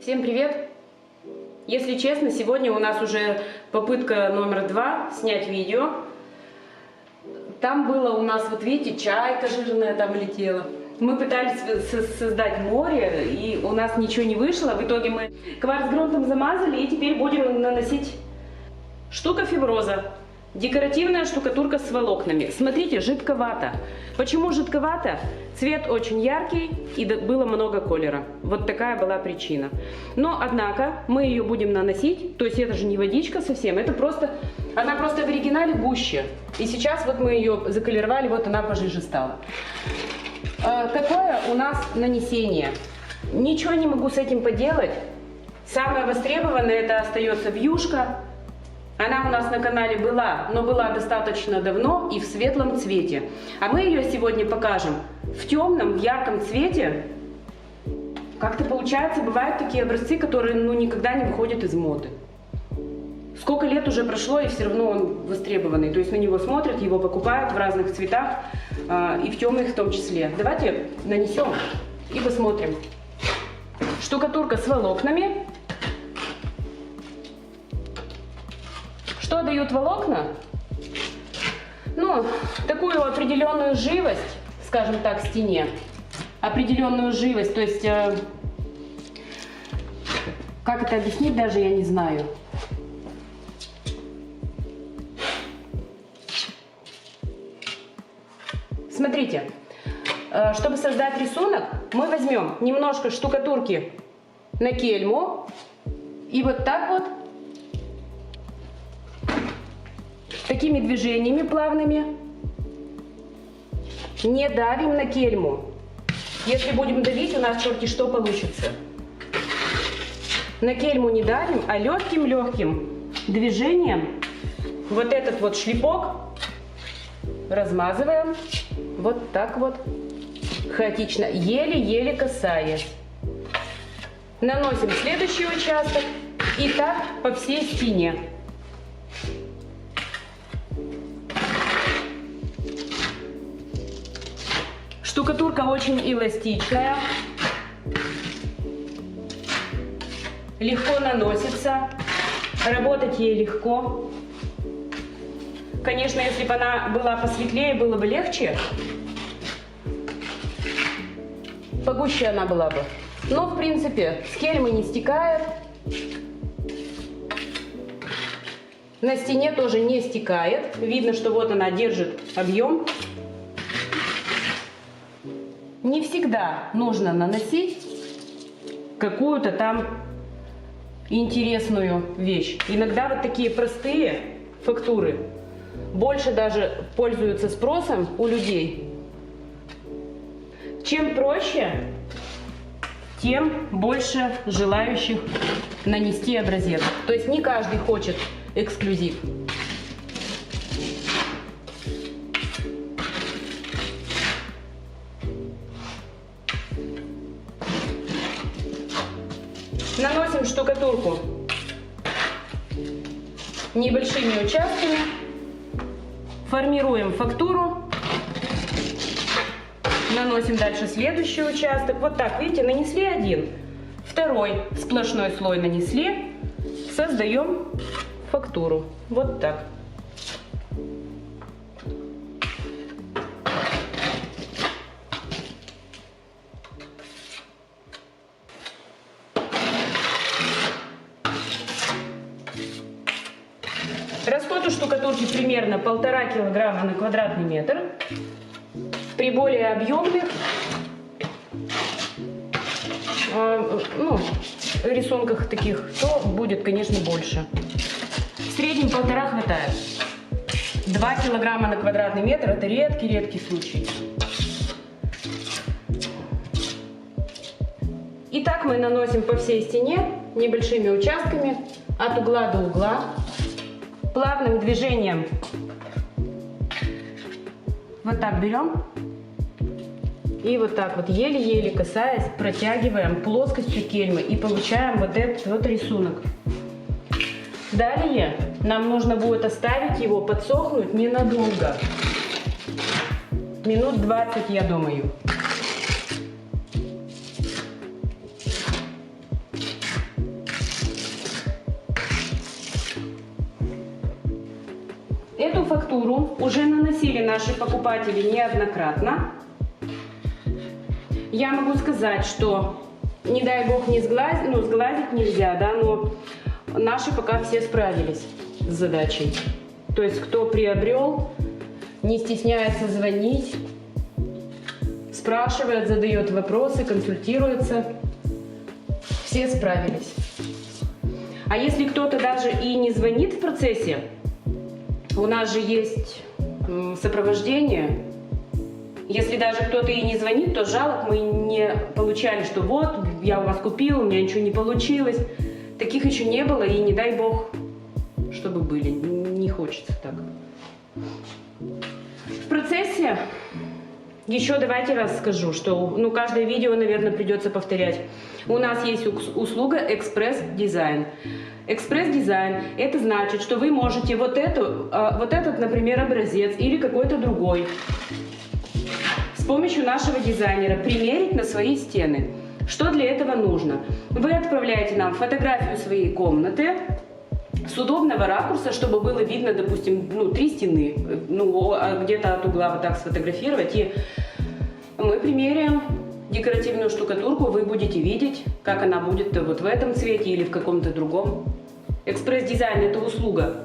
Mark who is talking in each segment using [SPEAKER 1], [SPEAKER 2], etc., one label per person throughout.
[SPEAKER 1] Всем привет! Если честно, сегодня у нас уже попытка номер 2 снять видео. Там было у нас, вот видите, чайка жирная там летела. Мы пытались создать море, и у нас ничего не вышло. В итоге мы кварцгрунтом замазали, и теперь будем наносить штукафиброза. Декоративная штукатурка с волокнами. Смотрите, жидковато. Почему жидковато? Цвет очень яркий и было много колера. Вот такая была причина. Но, однако, мы ее будем наносить. То есть это же не водичка совсем, это просто... Она просто в оригинале гуще. И сейчас вот мы ее заколеровали, вот она пожиже стала. Какое у нас нанесение? Ничего не могу с этим поделать. Самое востребованное это остается вьюшка. Она у нас на канале была, но была достаточно давно и в светлом цвете. А мы ее сегодня покажем в темном, в ярком цвете. Как-то получается, бывают такие образцы, которые никогда не выходят из моды. Сколько лет уже прошло, и все равно он востребованный. То есть на него смотрят, его покупают в разных цветах, и в темных в том числе. Давайте нанесем и посмотрим. Штукатурка с волокнами. Что дают волокна? Ну, такую определенную живость, скажем так, стене. Определенную живость, то есть, как это объяснить, даже я не знаю. Смотрите, чтобы создать рисунок, мы возьмем немножко штукатурки на кельму и вот так вот, такими движениями плавными, не давим на кельму. Если будем давить, у нас черти что получится. На кельму не давим, а легким-легким движением вот этот вот шлепок размазываем вот так вот, хаотично, еле-еле касаясь. Наносим следующий участок и так по всей стене. Штукатурка очень эластичная, легко наносится, работать ей легко. Конечно, если бы она была посветлее, было бы легче, погуще она была бы. Но, в принципе, с кельмы не стекает, на стене тоже не стекает. Видно, что вот она держит объем. Не всегда нужно наносить какую-то там интересную вещь. Иногда вот такие простые фактуры больше даже пользуются спросом у людей. Чем проще, тем больше желающих нанести образец. То есть не каждый хочет эксклюзив. Наносим штукатурку небольшими участками, формируем фактуру, наносим дальше следующий участок. Вот так, видите, нанесли один, второй сплошной слой нанесли, создаем фактуру. Вот так. Расход у штукатурки примерно 1,5 килограмма на квадратный метр. При более объемных рисунках таких, то будет, конечно, больше. В среднем 1,5 хватает. 2 килограмма на квадратный метр – это редкий случай. И так мы наносим по всей стене небольшими участками от угла до угла. Плавным движением вот так берем и вот так вот еле-еле касаясь протягиваем плоскостью кельмы и получаем вот этот вот рисунок. Далее нам нужно будет оставить его подсохнуть ненадолго, минут 20, я думаю. Эту фактуру уже наносили наши покупатели неоднократно. Я могу сказать, что, не дай бог, не сглазить, ну, сглазить нельзя, да, но наши пока все справились с задачей. То есть, кто приобрел, не стесняется звонить, спрашивает, задает вопросы, консультируется. Все справились. А если кто-то даже и не звонит в процессе, у нас же есть сопровождение. Если даже кто-то и не звонит, то жалоб мы не получали, что вот, я у вас купил, у меня ничего не получилось. Таких еще не было, и не дай бог, чтобы были. Не хочется так. В процессе еще давайте расскажу, что каждое видео, наверное, придется повторять. У нас есть услуга экспресс-дизайн. Экспресс-дизайн – это значит, что вы можете вот этот, например, образец или какой-то другой с помощью нашего дизайнера примерить на свои стены. Что для этого нужно? Вы отправляете нам фотографию своей комнаты с удобного ракурса, чтобы было видно, допустим, 3 стены, где-то от угла вот так сфотографировать, и мы примеряем декоративную штукатурку, вы будете видеть, как она будет вот в этом цвете или в каком-то другом. Экспресс-дизайн – это услуга.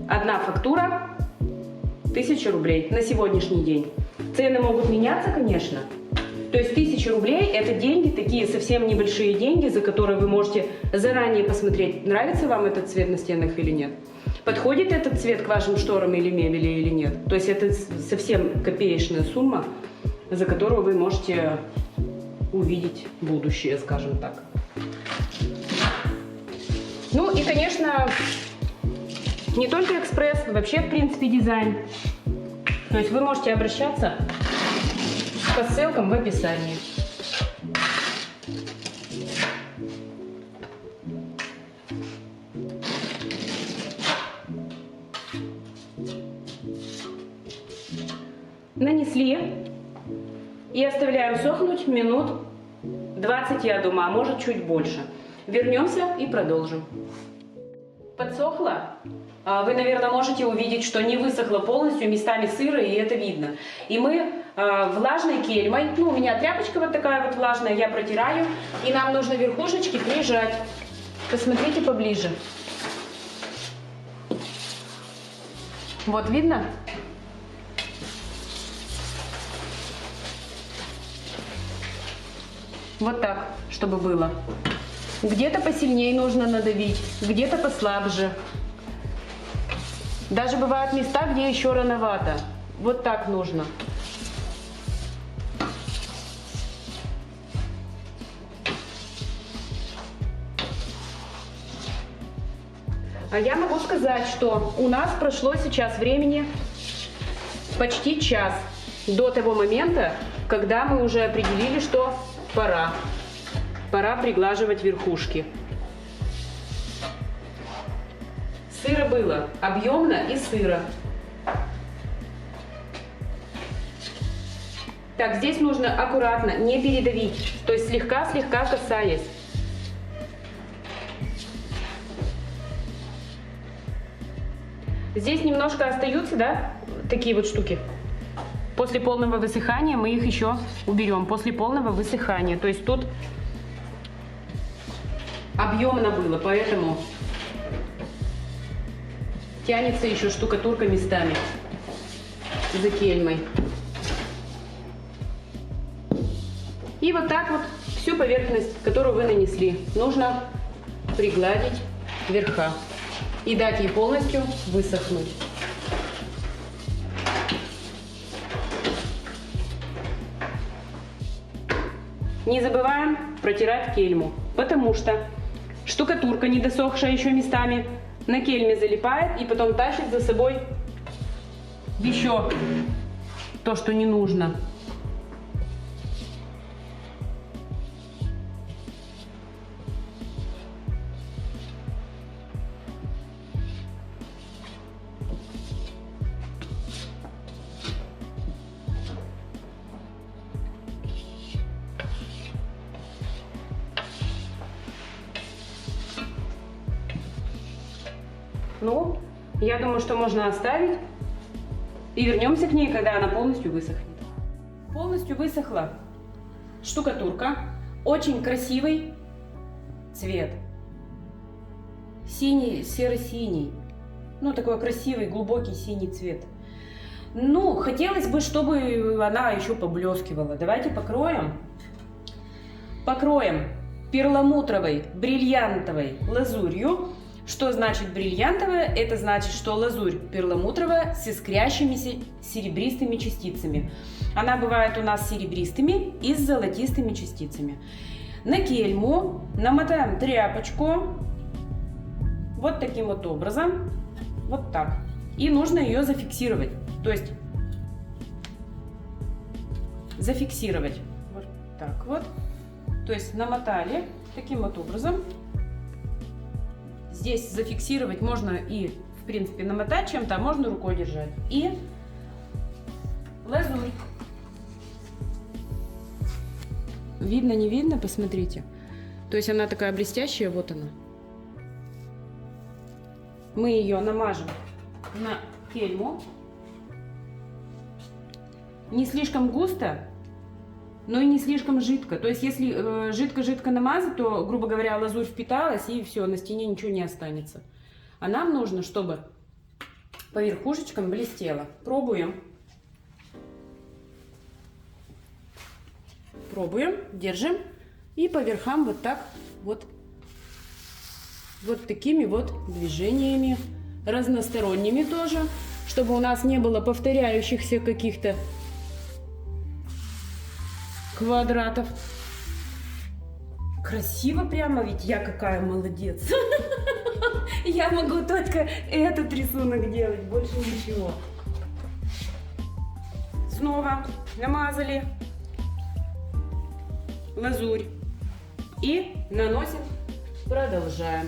[SPEAKER 1] Одна фактура – 1000 рублей на сегодняшний день. Цены могут меняться, конечно. То есть 1000 рублей – это деньги, такие совсем небольшие деньги, за которые вы можете заранее посмотреть, нравится вам этот цвет на стенах или нет. Подходит этот цвет к вашим шторам или мебели или нет. То есть это совсем копеечная сумма, за которую вы можете увидеть будущее, скажем так. Ну и, конечно, не только экспресс, вообще, в принципе, дизайн. То есть вы можете обращаться по ссылкам в описании. Нанесли и оставляем сохнуть минут 20, я думаю, а может чуть больше. Вернемся и продолжим. Подсохло. Вы, наверное, можете увидеть, что не высохло полностью, местами сыро, и это видно. И мы влажной кельмой, у меня тряпочка вот такая вот влажная, я протираю, и нам нужно верхушечки прижать. Посмотрите поближе. Вот видно? Вот так, чтобы было. Где-то посильнее нужно надавить, где-то послабже. Даже бывают места, где еще рановато. Вот так нужно. А я могу сказать, что у нас прошло сейчас времени почти час до того момента, когда мы уже определили, что пора приглаживать верхушки. Сыро было, объемно и сыро. Так, здесь нужно аккуратно, не передавить, то есть слегка-слегка касаясь. Здесь немножко остаются, да, такие вот штуки. После полного высыхания мы их еще уберем. После полного высыхания. То есть тут объемно было, поэтому тянется еще штукатурка местами за кельмой. И вот так вот всю поверхность, которую вы нанесли, нужно пригладить верха и дать ей полностью высохнуть. Не забываем протирать кельму, потому что штукатурка, недосохшая еще местами, на кельме залипает и потом тащит за собой еще то, что не нужно. Ну, Я думаю, что можно оставить. И вернемся к ней, когда она полностью высохнет. Полностью высохла штукатурка. Очень красивый цвет. Синий, серо-синий. Ну, такой красивый, глубокий синий цвет. Ну, хотелось бы, чтобы она еще поблескивала. Давайте покроем. Покроем перламутровой, бриллиантовой лазурью. Что значит бриллиантовая? Это значит, что лазурь перламутровая с искрящимися серебристыми частицами. Она бывает у нас серебристыми и с золотистыми частицами. На кельму намотаем тряпочку вот таким вот образом. Вот так. И нужно ее зафиксировать. То есть зафиксировать. Вот так вот. То есть намотали таким вот образом. Здесь зафиксировать можно и, в принципе, намотать чем-то, а можно рукой держать. И лазурь. Видно, не видно? Посмотрите. То есть она такая блестящая, вот она. Мы ее намажем на кельму. Не слишком густо, но и не слишком жидко. То есть если жидко-жидко намазать, то, грубо говоря, лазурь впиталась, и все, на стене ничего не останется. А нам нужно, чтобы по верхушечкам блестело. Пробуем. Пробуем, держим. И по верхам вот так вот. Вот такими вот движениями. Разносторонними тоже. Чтобы у нас не было повторяющихся каких-то квадратов. Красиво прямо, ведь я какая молодец. Я могу только этот рисунок делать, больше ничего. Снова намазали лазурь и наносим, продолжаем.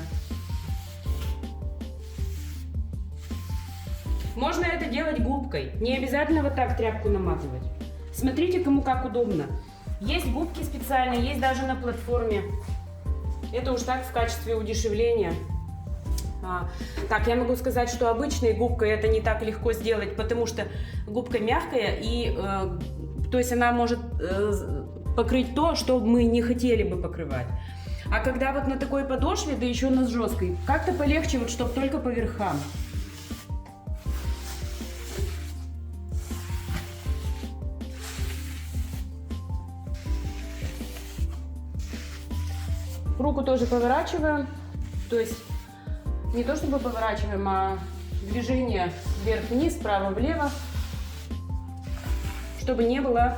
[SPEAKER 1] Можно это делать губкой, не обязательно вот так тряпку намазывать. Смотрите, кому как удобно. Есть губки специальные, есть даже на платформе. Это уж так в качестве удешевления. Так, я могу сказать, что обычной губкой это не так легко сделать, потому что губка мягкая, и то есть она может покрыть то, что мы не хотели бы покрывать. А когда вот на такой подошве, да еще на жесткой, как-то полегче, вот чтобы только по верхам. Руку тоже поворачиваем, то есть не то чтобы поворачиваем, а движение вверх-вниз, вправо-влево, чтобы не было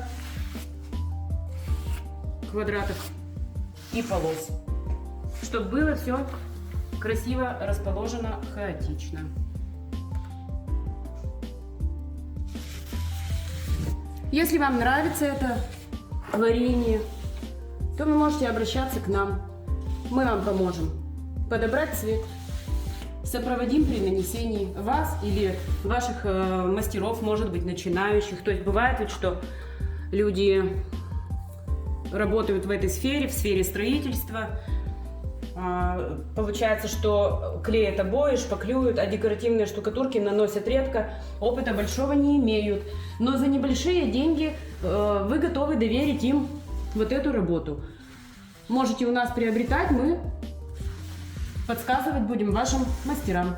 [SPEAKER 1] квадратов и полос, чтобы было все красиво расположено, хаотично. Если вам нравится это творение, то вы можете обращаться к нам. Мы вам поможем подобрать цвет, сопроводим при нанесении вас или ваших мастеров, может быть, начинающих. То есть бывает ведь, что люди работают в этой сфере, в сфере строительства. Получается, что клеят обои, шпаклюют, а декоративные штукатурки наносят редко, опыта большого не имеют. Но за небольшие деньги вы готовы доверить им вот эту работу. Можете у нас приобретать, мы подсказывать будем вашим мастерам,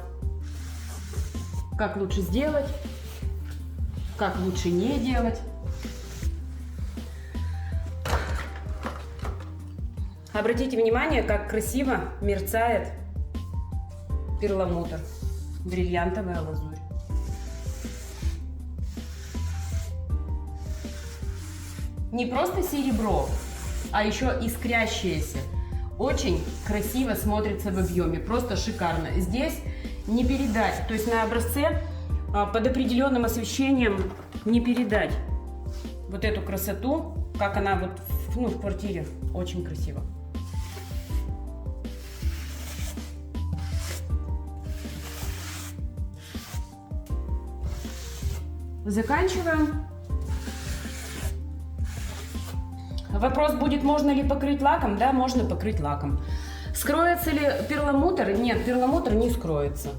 [SPEAKER 1] как лучше сделать, как лучше не делать. Обратите внимание, как красиво мерцает перламутр, бриллиантовая лазурь. Не просто серебро, а еще искрящееся. Очень красиво смотрится в объеме, просто шикарно. Здесь не передать, то есть на образце под определенным освещением не передать вот эту красоту, как она вот в квартире. Очень красиво. Заканчиваем. Вопрос будет, можно ли покрыть лаком? Да, можно покрыть лаком. Скроется ли перламутр? Нет, перламутр не скроется.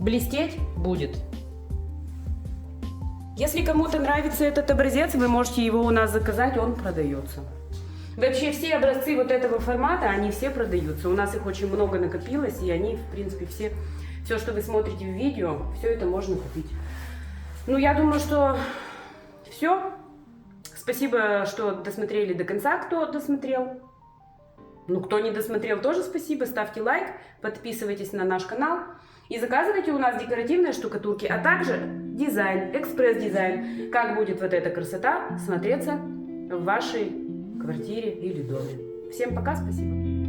[SPEAKER 1] блестеть будет. Если кому-то нравится этот образец, вы можете его у нас заказать, он продается. Вообще все образцы вот этого формата, они все продаются. У нас их очень много накопилось, и они, в принципе, все, что вы смотрите в видео, все это можно купить. Ну, я думаю, что все. Спасибо, что досмотрели до конца, кто досмотрел. Ну, кто не досмотрел, тоже спасибо. Ставьте лайк, подписывайтесь на наш канал. И заказывайте у нас декоративные штукатурки, а также дизайн, экспресс-дизайн. Как будет вот эта красота смотреться в вашей квартире или доме. Всем пока, спасибо.